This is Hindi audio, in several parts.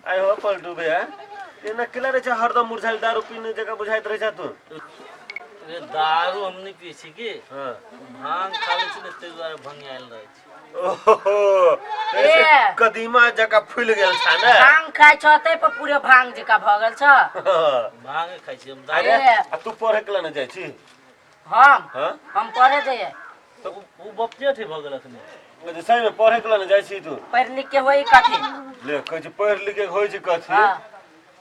आइ हो पलटू भैया ये नकला रे हरदम मुरझाइल दारू पीने जगह बुझाइत रहे तू ये दारू हम नहीं पी छी की हां भांग खा ले छी ने ते द्वारा भंग आइल रहे छी ओहो ऐसे कदीमा जगह फूल गेल छ ना भांग खाइ छ तै पर पूरे भांग जका भ गेल छ भांग खाइ छी हम अरे आ तू पढ़े के न जाय छी हम पढ़े जाय तो उ बप्ते थे भ गेल अखने जे सही में पढ़े के न जाय छी तू पढ़ लिख के होई कथि ले कह छी पढ़ लिख के होई छी कथि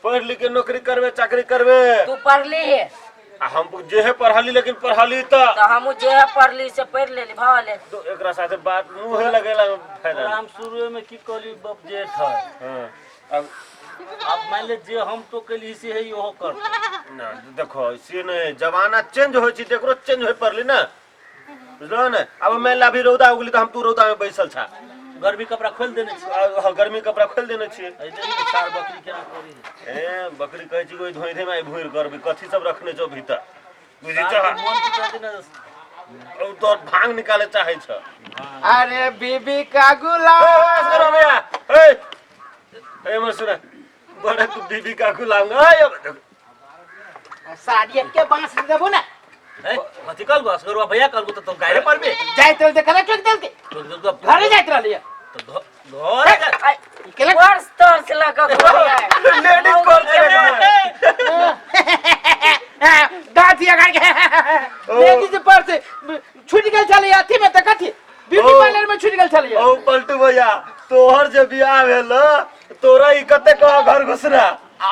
पढ़ लिख के नौकरी करबे चाकरी करबे तू पढ़ ली है हम जे है पढ़ाली लेकिन पढ़ाली तो हम जे है पढ़ली से पढ़ लेली भाले तो एकरा साथे बात मुंह लगेला फायदा हम शुरू में की कहली बप जे था हां अब मान ले जे हम तो कहली से है ओहो कर ना देखो से ने जमाना चेंज होय छी देखरो चेंज होय पड़ली ना बुझलो ना अब मैं अभी रौदा उगली तो हम तू रौदा में बैसल छा गर्मी कपड़ा खोल देने छी गर्मी कपड़ा खोल देने छी चार बकरी केना करी ए बकरी कहै छी कोई धोइधे में भूर करबी कथि सब रखने छौ भीतर बुझी छ मन के ना ओ तो भांग निकाले चाहे छ अरे बीबी का गुलाम करो भैया ए मसुरा बड़ा तू बीबी का गुलाम आयो साड़ी के बांस देबो ना कथि कल बस करवा भैया कल तो गायरे पर में जाय तो देखला चोक देल के घरे जाइत रहलिए तो घर केला वर्ष तोर से लगा लेडीज दातिया करके लेडीज पर से छूट गेल चली अथी में त कथि ब्यूटी पार्लर में छूट गेल चली ओ पलटू भैया तोहर जे बियाह भेल तोरा ई कते कह घर घुसरा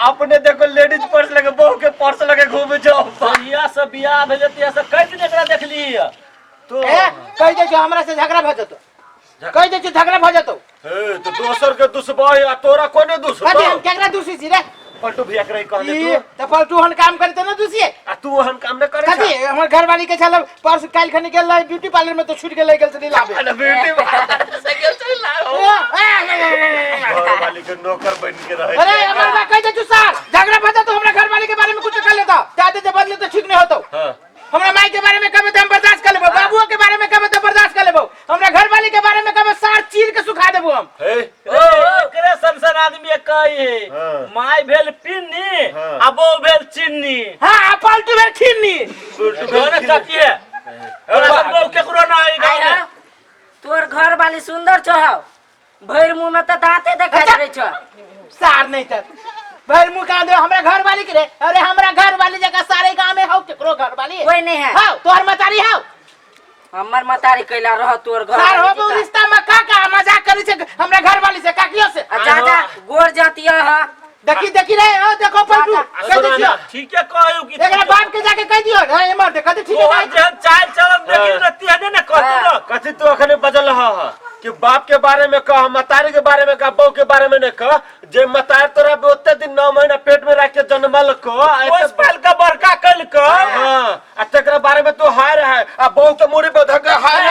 आपने देखो लेडीज पर्स लगे बहू के पर्स लगे घूमे जाओ सहिया से बियाह भेले त ऐसे कई दिन एकरा देखली तो कह दे कि हमरा से झगड़ा भ जतो कह दे कि झगड़ा भ जतो ए तो दोसर के दुश्मन या तोरा कोने दुश्मन कथि हम केकरा दूसी छी रे पलटू भैया करे कहले ई त पलटू हन काम करे त न दूसी आ तू हन काम न करे कथि हमर घरवाली के छल पर्स काल खने गेल ब्यूटी पार्लर में तो छूट गेल गेल से लाबे अरे ब्यूटी से गेल से लाओ घरवाली के नौकर बन के रहे अरे हमर बा कह दे तू सर झगड़ा भ जतो हमरा घरवाली के बारे में कुछ कर लेता दादी जे बदले तो ठीक नहीं होतो हां हमरा माई के बारे में कबे हम बर्दाश्त कर लेबो बाबूओ के बारे में कबे तो बर्दाश्त कर लेबो हमरा घरवाली के बारे में कबे सार चीर के सुखा देबो हम हे एकरे संसार आदमी कही माई भेल पिन्नी आ बो भेल चिन्नी हां पलटू भेल खिन्नी दोने सकिए और सब बो केकरो ना आई गाँव में तोर घर वाली सुंदर छौ भैर मुंह में त दांते देखाई रे छ सार नहीं त भैर मुंह का दे हमरा घरवाली के रे अरे हमरा घरवाली जगह सारे गांव में हो केकरो घरवाली कोई नहीं है हां तोहर मतारी हां हमर मतारी कैला रह तोर घर सार हो रिश्ता में का मजाक करी से हमरा घरवाली से काकियो से जा गोर जातिया है देखी रे ओ देखो पलटू कह देखियो ठीक है कहू कि एकरा बाप के जाके कह दियो रे एमर देख कथि ठीक है जहन चाल चलन देखी रहती है ना कहू कथि तू अखने बजल ह कि बाप के बारे में कह मतारी के बारे में कह बहू के बारे में न कह जे मतार तोरा ओते दिन 9 महीना पेट में रख के जन्मल को ओस पहल का बड़का कल को हां आ तकरा बारे में तू हाय रहा आ बहू के मुड़ी पे धक हाय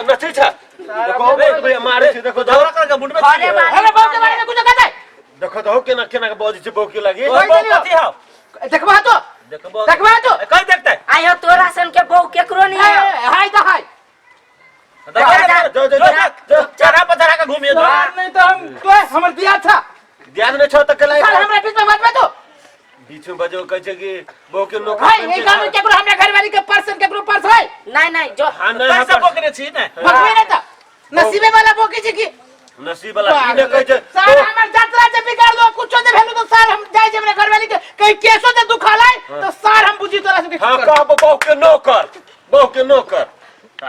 नची छ देखो भैया मारे छी देखो झगड़ा करके मुंड में अरे बहू के बारे में कुछ कहता है देखो तो केना केना बौजी छी बहू के लागी कथि हो देखबा तो कहीं देखते है आयो तोरा सन के बहू केकरो नहीं है हाय तो हाय चरा पचरा का घूमिए नहीं तो हम तो हमर दिया था ध्यान में छो तक लाई साल हमरा बीच में मत तो बीच में बजो कह छै कि बहू के नौकर भाई ये काम के करो हमरा घरवाली के पर्सन के ग्रुप पर्स है नहीं जो पैसा पकड़े छी ने भगवे नहीं था नसीबे वाला बोके छी की नसीब वाला की ने कह छै सार हमर यात्रा जे बिगाड़ दो कुछो जे भेलु तो सार हम जाय जे हमरा घरवाली के कहीं केसो जे दुखालाय तो सार हम बुझी तोरा से हां का बहू के नौकर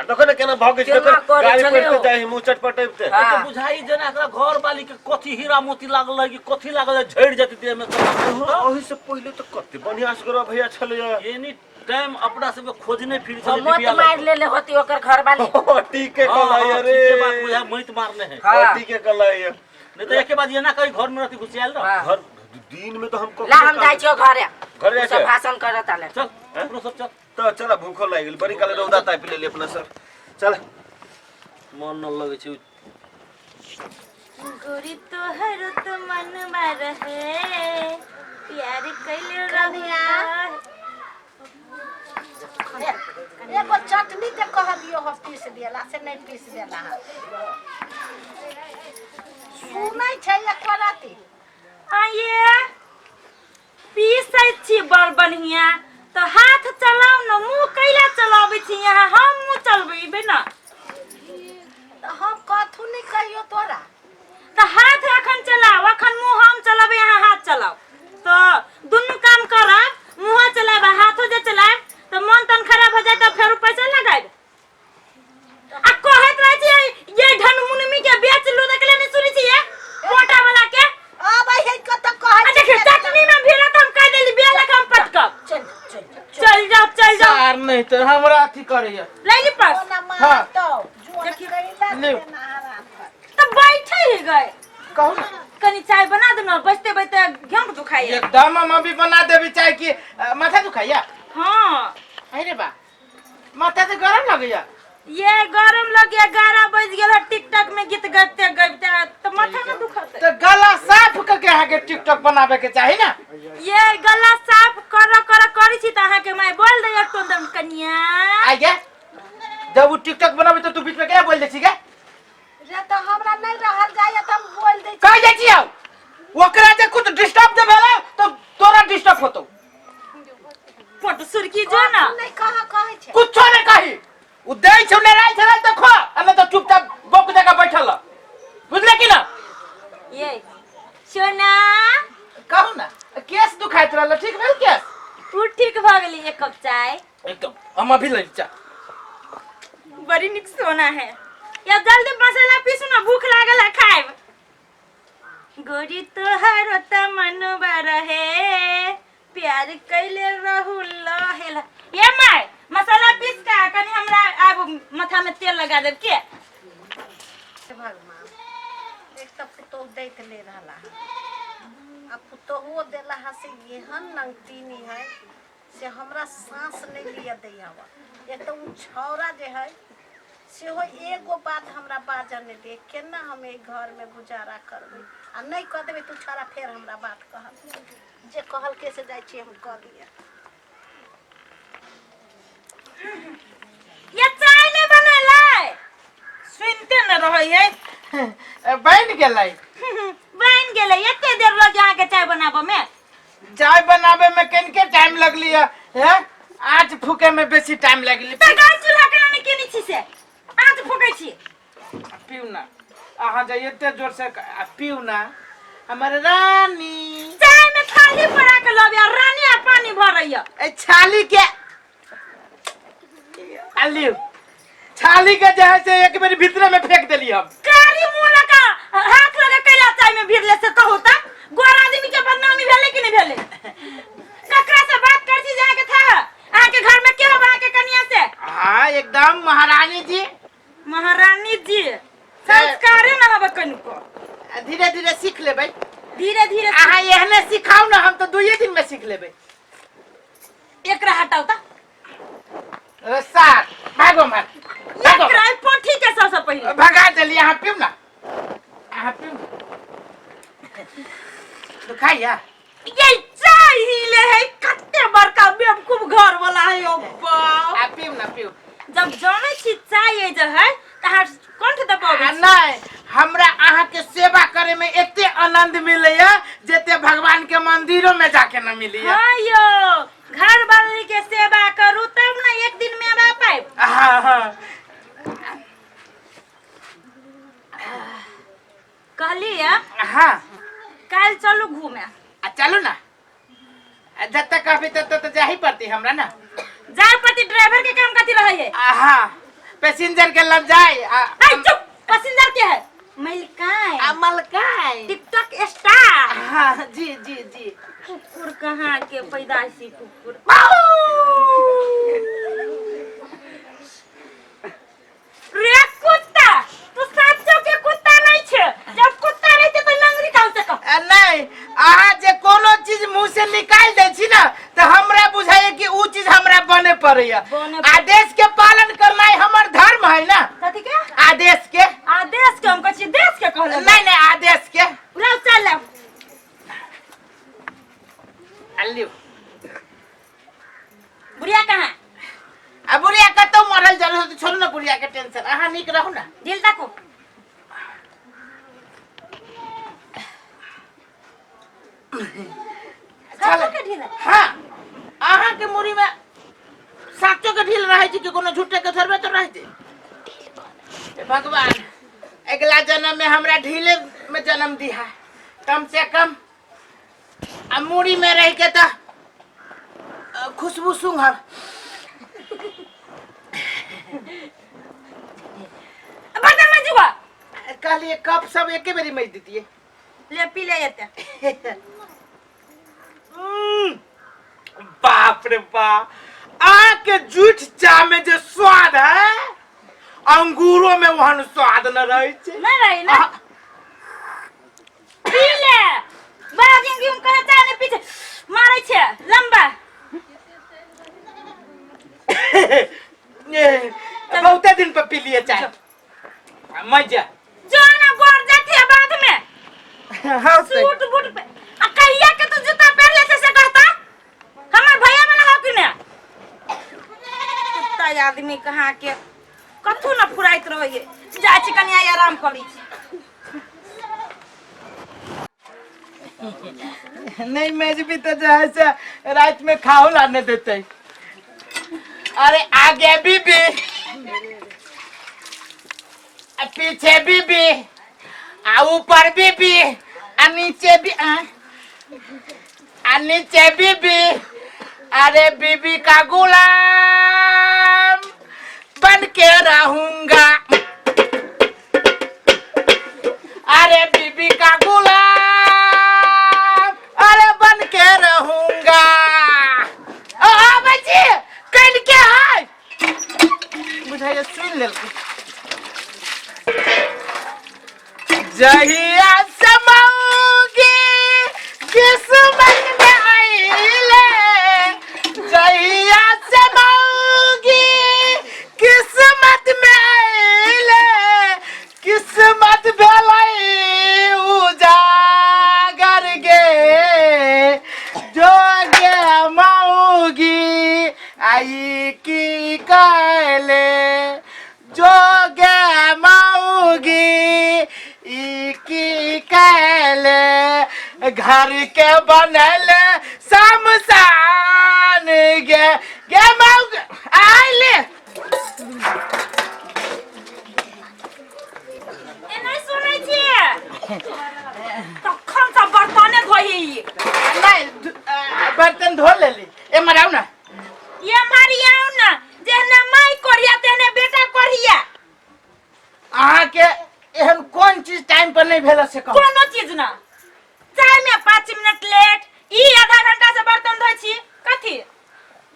देखो ना केना भागे छै गाड़ी पड़ते जाई मुंह चटपटैते तो बुझाई जना एकरा घर वाली के कथि हीरा मोती लागल है कि कथि लागल है झड़ जति देह में ओही से पहले तो कते बढ़िया से करो भैया छले एनी टाइम अपना सब खोजने फिर चले मत मार ले होती ओकर घर वाली ठीक है कलाई अरे बात बुझा मत मारने है हां ठीक है कलाई नहीं तो एक के बाद ये ना कहीं घर में रहती घुसियाल रह घर दिन में तो हमको ला हम जाई छो घर जाई सब भाषण करत आले चल अपनो सब चल तो चला भूखो लाग गेल बड़ी काले रौदा ताप ले अपना सर चल मन न लगे छै गोरी तोहर तो मन मार है प्यार कैले रहिया एगो चटनी के कह दियो हो पीस देला से नहीं पीस देला सुनै छै एक राती आइए पीसै छी बड़ बढ़िया तो हाथ चलाओ न मुंह कैला चलाबै छी यहाँ हम मुंह चलबेबे ना हम कथु नहीं कहियो तोरा तो हाथ अखन चलाओ अखन मुंह हम चलाबे यहाँ हाथ चलाओ तो दुनु काम करब मुंह चलाबे हाथो जे चलाब तो मन तन खराब हो जाए तो फिर पैसा लगाए आ कहत रह छी ये धन मुनमी के बेच लू देखले नहीं सुनी छी ये मोटा वाला के अब हे कत कहै आ देखिए चटनी में भी हम कह देली बेला हम पटकब चल जाओ सार नहीं तो हमरा अथी करैया ले ली पास ना हाँ। मार तो जो कैला ले। ना आराम कर तो बैठे ही गए कहू ना कनी चाय बना दो ना बचते बचते घेम दुखाई एकदम हम अभी बना देबी चाय की माथा दुखाइया हां अरे बा माथा तो गरम लगैया ये गरम लगे 11 बज गेल टिकटॉक में गीत गाते गाते तो माथा न दुखाते तो गला साफ करके आहा के टिकटॉक बनावे के चाही ना ये गला साफ करी छी त अहाँ के मैं बोल दे एक टोन कन्या आ गया जब वो टिकटॉक बनावे तो तू बीच में क्या बोल दे छी के रे तो हमरा नहीं रहल जाय त हम बोल दे कह जाय छी ओकरा जे कुछ डिस्टर्ब दे भेला तो तोरा डिस्टर्ब होतो फोट सुरकी जो ना नहीं कहा कहै छै कुछ नहीं कही उ दे छ ले राई छल त खो अने तो चुपचाप बोक जगह बैठल बुझले कि ना ये सोना कहू ना केस दुखाइत रहल ठीक भेल केस तू ठीक भ गेली एक कप चाय एकदम हम अभी ले चा बड़ी निक सोना है या जल्दी मसाला पीसू ना भूख लागल है खाएब गोरी तोहर त मनवा रहे प्यार कैले रहू लहेला ये माय मसाला पीस का कनी हमरा आब माथा में तेल लगा देब के भगवान एक त पुतो दैत ले रहला अब पुतो हो देला हसे एहन नंगतीनी है से हमरा सांस नहीं लिया दैयावा एक तो उ छौरा जे है से हो एगो बात हमरा बाजन ने दे केना हम ए घर में गुजारा करबे आ नहीं कह देबे तू छौरा फेर हमरा बात कहल जे कहल के से जाय छी हम कह दिया ये चाय ने बनलै सुनते न रहै है बन गेलै बन गेलै एते देर लग अहाँ के चाय बनाबो में चाय बनावे में किनके टाइम लगली है आज फूके में बेसी टाइम लगली त गैस चूल्हा केना नहीं केनी छी से आज फूकै छी पीऊ ना आहा जाइए ते जोर से पीऊ ना हमारे रानी चाय में थाली पड़ा के लबिया रानी आ पानी भरैया ए छाली के अली छाली के जे है से एक बार भीतर में फेंक देली हम कारी मुंह लगा हाथ लगा कैला चाय में भिरले से कहू त गोर आदमी के बदनामी भेले कि नहीं भेले ककरा से बात कर छी जाके था अहाँ के घर में के हो अहाँ के कन्या से हां एकदम महारानी जी संस्कारे न हबे कनको धीरे धीरे सीख लेबै धीरे धीरे आहा एहने सिखाओ ना हम तो 2 दिन में सीख लेबै एकरा हटाओ त साथ भागो मत एकरा पोठी के सबसे पहले भगा देली यहाँ पीऊ ना यहाँ पीऊ तो खाइया ये चाय ही ले है कत्ते बड़का बेवकूफ घर वाला है ओप्पा आ पीऊ ना पीऊ जब जाने छी चाय जे है तहार कंठ दबावे नहीं हमरा अहाँ के सेवा करे में एते आनंद मिलैया जेते भगवान के मंदिरों में जाके न मिलिया हां यो घर वाली के सेवा करू तब ना एक दिन में आ पाए हां हां कहली है हां कल चलो घूमे चलो ना जब तक अभी तक तो जा ही पड़ती हमरा ना जाए पति ड्राइवर के काम कथी रहे है हां पैसेंजर के लग जाए चुप पैसेंजर के है मलकाई मलकाई टिकटॉक स्टार हां जी जी जी कुकुर कहाँ के पैदाइशी कुकुर रे कुत्ता तू सच्चो के कुत्ता नहीं छे जब कुत्ता रहते तो लंगरी काउ से कह नहीं अहाँ जे कोनो चीज मुंह से निकाल दे छी ना तो हमरा बुझाए कि ऊ चीज हमरा बने पड़ैया आदेश के पालन करना हमर धर्म है ना कथी के आदेश के हम कहछी देश के कहले नहीं नहीं आदेश के लो चल ले अल्लू बुढ़िया कहाँ अब बुढ़िया कतो मरल जरूर तो छोड़ ना बुढ़िया के टेंशन अहाँ निक रहू ना दिल तको साचो के ढीला हाँ अहाँ के मुड़ी में साचो के ढील रहे छी कि कोनो झूठे के थरबे तो रहे छी हे भगवान अगला जन्म में हमरा ढीले में जन्म दिया कम से कम आ मुड़ी में रह के तो खुशबू सूंघब बर्तन में जुआ कहलिए कप सब एके बेरी में दीजिए ले पी ले येते बाप रे बाप आके जूठ चा में जो स्वाद है अंगूरों में वहन स्वाद न रहे छे नहीं रही ना पी ले बाजिंग क्यों करे जाने पीछे मारे छे लंबा बहुत दिन पे पी लिए चाय मजा जो ना गोर जाती है बाद में हाँ सूट बूट पे कहिया के तू जूता पहन ले से कहता हमर भैया वाला हो कि ना कुत्ता आदमी कहाँ के कथु न फुराइत रहिए जा छी कनिया आराम करी नहीं मैं भी तो जैसे रात में खाओ लाने देते अरे आगे बीबी पीछे बीबी आ ऊपर बीबी आ नीचे भी नीचे बीबी अरे बीबी का गुलाम बन के रहूंगा अरे बीबी का गुलाम अरे बन के रहूंगा बच्ची कल के है बुझाइए सुन ले जहिया समाऊंगी किस्मत में आईले जहिया समाऊंगी किस्मत में आईले किस्मत भलाई उजागर गे जोगे माऊंगी आई की काले जोगे माऊंगी की कहले घर के बनल शमशान गे मौग आइले ए नहीं सुनै छी तखन सब बर्तने धोई नहीं बर्तन धो लेली ए मराऊ ना ये मारियाऊ ना जेने माई करिया तेने बेटा करिया अहाँ के एहन कौन चीज टाइम पर नहीं भेल से कहू कोनो चीज ना चाय में 5 मिनट लेट ई आधा घंटा से बर्तन धोई छी कथी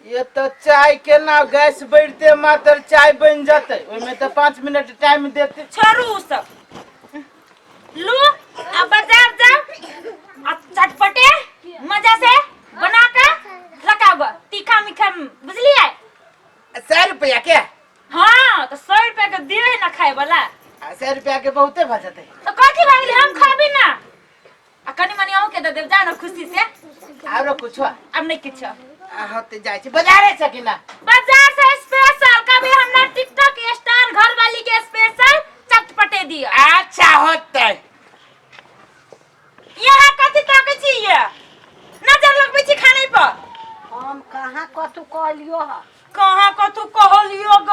ये तो चाय के ना गैस बढ़ते मात्र चाय बन जाते ओमे तो 5 मिनट टाइम देते छोड़ू उ सब लू अब बाजार जाओ आ चटपटे मजा से बना के लगाओ तीखा मीठा बुझलिए 100 रुपया के हां तो 100 रुपया के दिए ना खाए वाला 100 रुपया के बहुते भजते तो कथी भागले हम खाबी ना आ कनी मनी आऊ के दे देव जानो खुशी से आरो कुछ अब नहीं किछ होते जाय छी बाजारे से कि ना बाजार से स्पेशल कभी हमरा टिकटॉक स्टार घर वाली के स्पेशल चटपटे दियो अच्छा होते यहाँ कथी ताके छी ये नजर लगबे छी खाने पर हम कहाँ कथू कहलियो ह कहां कथू कहलियो ग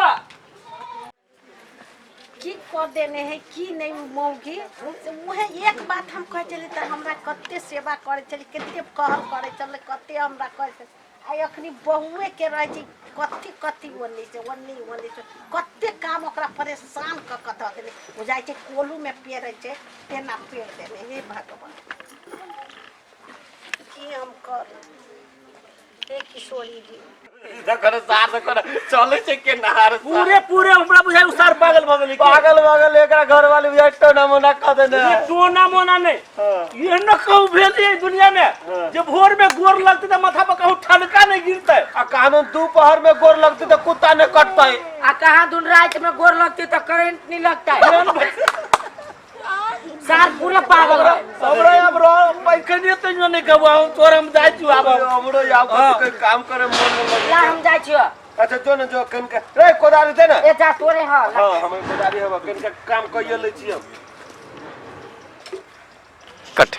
की कर देने है की नहीं मौगी मुहे एक बात हम कह चली त हमरा कते सेवा करे चली कते कहल करे चले कते हमरा करे आई अखनी बहुए के रह छी कथी कथी वन्नी से कते काम ओकरा परेशान क क द देने हो जाय छै कोलू में पेड़ छै तेना पेड़ देने हे भगवान की हम कर हे किशोरी जी देखो सार देखो चले छे के नहार पूरे हमरा बुझाय उसार पागल भ गेली पागल एकरा घर वाली भी तो नमूना क देने ये तो नमूना नहीं ये न कहू भेल ये दुनिया में जब भोर में गोर लगते तो माथा पर कहूं ठनका नहीं गिरते आ कानून दोपहर में गोर लगती तो कुत्ता ने कटता है आ कहाँ दूर रात में गोर लगती तो करंट नहीं लगता है सार पूरा पागल है हमरा अब रो पैखने तो नहीं कहबो हम तोर हम जाय छु आब हमरो याव कोई काम करे मन लगे ला हम जाय छियो अच्छा जो न जो कन के रे कोदारी दे ना ए जा तोरे हां हां हम कोदारी हवा कन के काम कइए ले छी हम कट